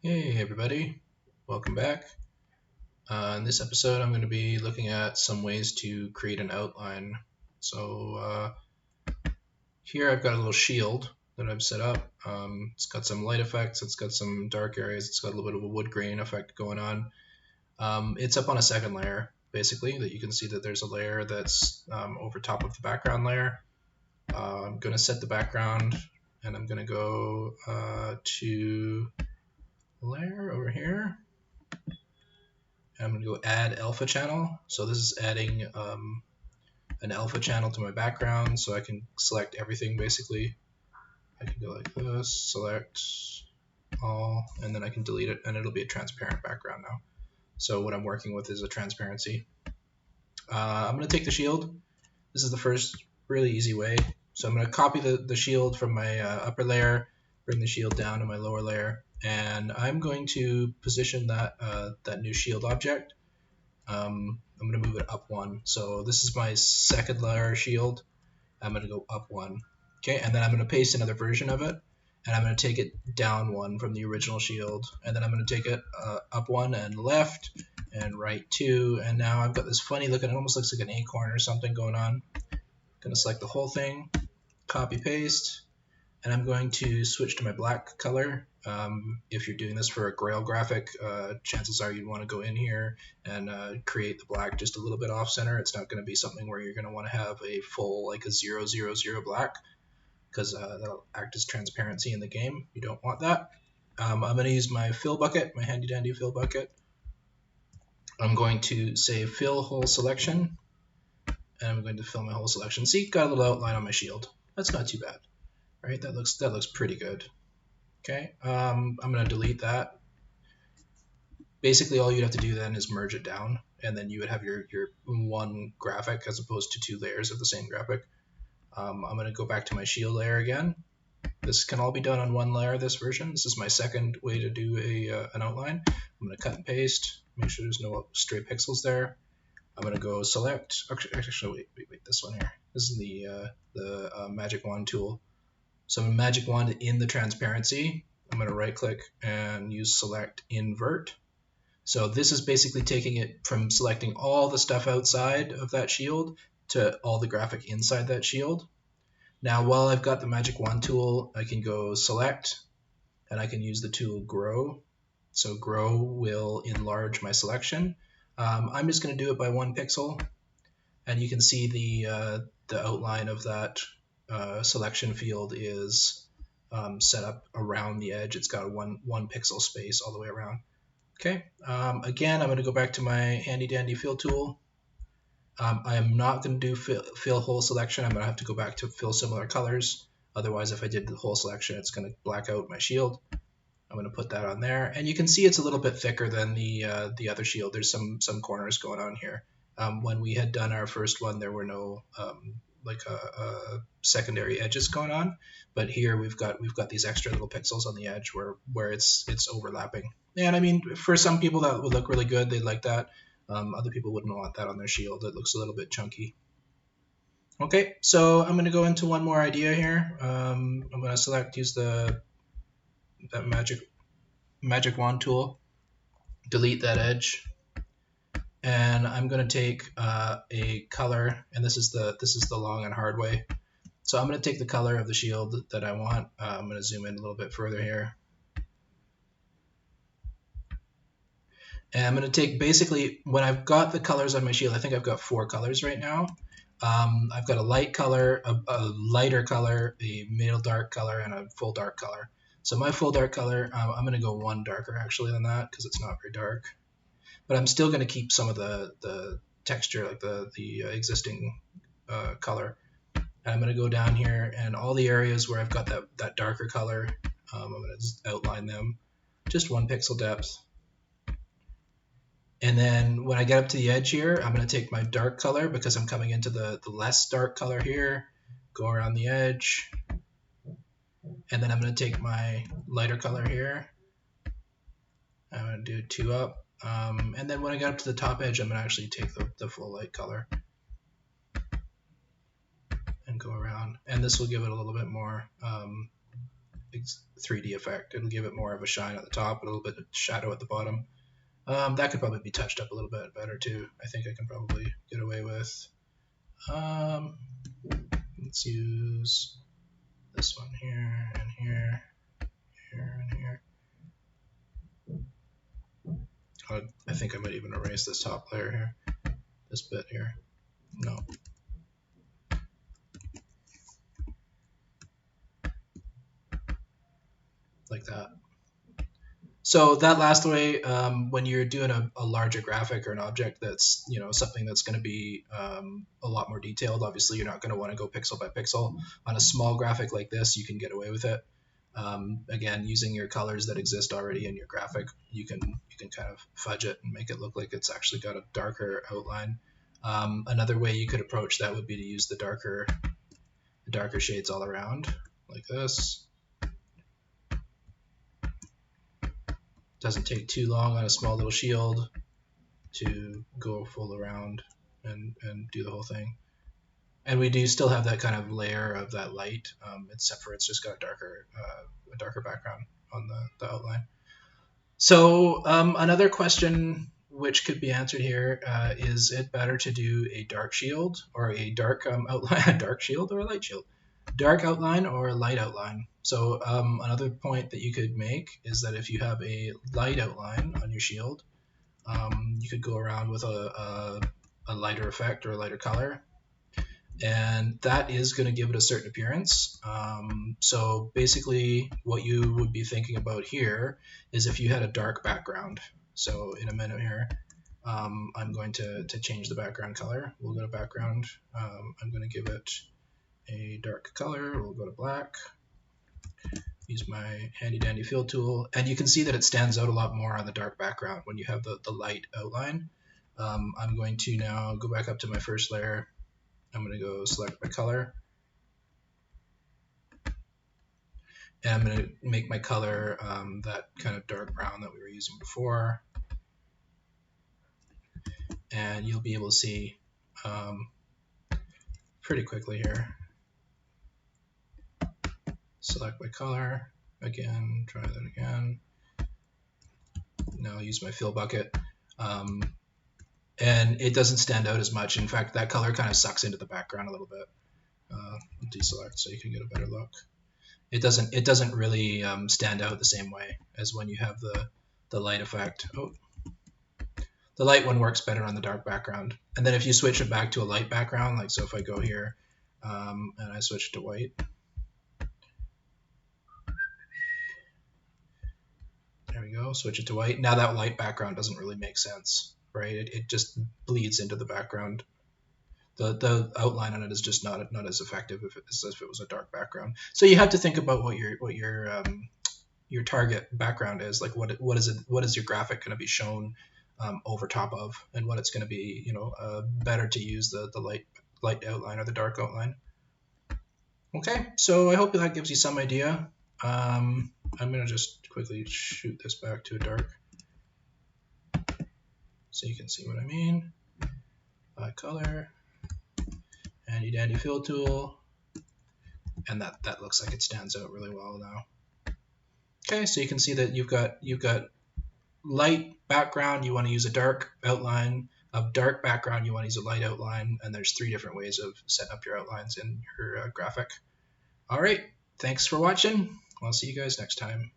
Hey everybody, welcome back. In this episode I'm going to be looking at some ways to create an outline. So here I've got a little shield that I've set up. It's got some light effects, it's got some dark areas, it's got a little bit of a wood grain effect going on. It's up on a second layer basically, that you can see that there's a layer that's over top of the background layer. I'm going to set the background and I'm going to go to layer over here. I'm going to go add alpha channel. So this is adding an alpha channel to my background, so I can select everything basically. I can go like this, select all, and then I can delete it, and it'll be a transparent background now. So what I'm working with is a transparency. I'm going to take the shield. This is the first really easy way. So I'm going to copy the shield from my upper layer, bring the shield down to my lower layer, and I'm going to position that new shield object. I'm going to move it up one. So this is my second layer shield. I'm going to go up one. Okay, and then I'm going to paste another version of it, and I'm going to take it down one from the original shield, and then I'm going to take it up one and left and right two, and now I've got this funny looking, it almost looks like an acorn or something going on. I'm going to select the whole thing, copy paste, and I'm going to switch to my black color. If you're doing this for a Grail graphic, chances are you'd want to go in here and create the black just a little bit off center. It's not going to be something where you're going to want to have a full, like a 0, 0, 0 black, because that'll act as transparency in the game. You don't want that. I'm going to use my fill bucket, my handy dandy fill bucket. I'm going to say fill whole selection, and I'm going to fill my whole selection. See, got a little outline on my shield. That's not too bad, right? That looks pretty good. Okay, I'm going to delete that. Basically, all you'd have to do then is merge it down, and then you would have your one graphic as opposed to two layers of the same graphic. I'm going to go back to my shield layer again. This can all be done on one layer, this version. This is my second way to do an outline. I'm going to cut and paste, make sure there's no stray pixels there. I'm going to go select, actually wait, this one here. This is the magic wand tool. So magic wand in the transparency. I'm going to right click and use select invert. So this is basically taking it from selecting all the stuff outside of that shield to all the graphic inside that shield. Now, while I've got the magic wand tool, I can go select, and I can use the tool grow. So grow will enlarge my selection. I'm just going to do it by 1 pixel, and you can see the outline of that selection field is set up around the edge. It's got a one pixel space all the way around. Okay, again, I'm going to go back to my handy dandy fill tool. I am not going to do fill whole selection. I'm going to have to go back to fill similar colors. Otherwise, if I did the whole selection, it's going to black out my shield. I'm going to put that on there. And you can see it's a little bit thicker than the other shield. There's some corners going on here. When we had done our first one, there were no secondary edges going on, but here we've got these extra little pixels on the edge where it's overlapping. And I mean, for some people that would look really good. They'd like that. Other people wouldn't want that on their shield. It looks a little bit chunky. Okay, so I'm going to go into one more idea here. I'm going to select, use that magic wand tool, delete that edge, and I'm going to take a color, and this is the long and hard way. So I'm going to take the color of the shield that I want. I'm going to zoom in a little bit further here. And I'm going to take basically, when I've got the colors on my shield, I think I've got 4 colors right now. I've got a light color, a lighter color, a middle dark color, and a full dark color. So my full dark color, I'm going to go 1 darker actually than that because it's not very dark. But I'm still going to keep some of the texture, like the existing color. And I'm going to go down here, and all the areas where I've got that darker color, I'm going to just outline them, just 1 pixel depth. And then when I get up to the edge here, I'm going to take my dark color because I'm coming into the less dark color here, go around the edge, and then I'm going to take my lighter color here. I'm going to do 2 up. And then when I get up to the top edge, I'm going to actually take the full light color and go around. And this will give it a little bit more 3D effect. It'll give it more of a shine at the top, a little bit of shadow at the bottom. That could probably be touched up a little bit better too. I think I can probably get away with. Let's use this one here and here, here and here. I think I might even erase this top layer here, this bit here. No. Like that. So that last way, when you're doing a larger graphic or an object that's, you know, something that's going to be a lot more detailed, obviously you're not going to want to go pixel by pixel. On a small graphic like this, you can get away with it. Again, using your colors that exist already in your graphic, you can kind of fudge it and make it look like it's actually got a darker outline. Another way you could approach that would be to use the darker shades all around, like this. Doesn't take too long on a small little shield to go full around and do the whole thing. And we do still have that kind of layer of that light, except for it's just got a darker background on the outline. So another question which could be answered here, is it better to do a dark shield or a dark outline, a dark shield or a light shield? Dark outline or a light outline? So another point that you could make is that if you have a light outline on your shield, you could go around with a lighter effect or a lighter color, and that is going to give it a certain appearance. So basically what you would be thinking about here is if you had a dark background. So in a minute here, I'm going to change the background color. We'll go to background. I'm going to give it a dark color. We'll go to black. Use my handy dandy fill tool, and you can see that it stands out a lot more on the dark background when you have the light outline. I'm going to now go back up to my first layer. I'm going to go select my color, and I'm going to make my color that kind of dark brown that we were using before, and you'll be able to see pretty quickly here. Select my color, again, try that again. Now I'll use my fill bucket, and it doesn't stand out as much. In fact, that color kind of sucks into the background a little bit. Deselect so you can get a better look. It doesn't really stand out the same way as when you have the light effect. Oh, the light one works better on the dark background. And then if you switch it back to a light background, like so if I go here and I switch to white, there we go, switch it to white. Now that light background doesn't really make sense, right? It just bleeds into the background. The outline on it is just not as effective as if it was a dark background. So you have to think about what your target background is, like what is your graphic going to be shown over top of, and what it's going to be, you know, better to use the light outline or the dark outline. Okay, so I hope that gives you some idea. I'm going to just quickly shoot this back to a dark so you can see what I mean. Color, handy dandy fill tool, and that looks like it stands out really well now. Okay, so you can see that you've got light background, you want to use a dark outline. A dark background, you want to use a light outline, and there's 3 different ways of setting up your outlines in your graphic. All right, thanks for watching. I'll see you guys next time.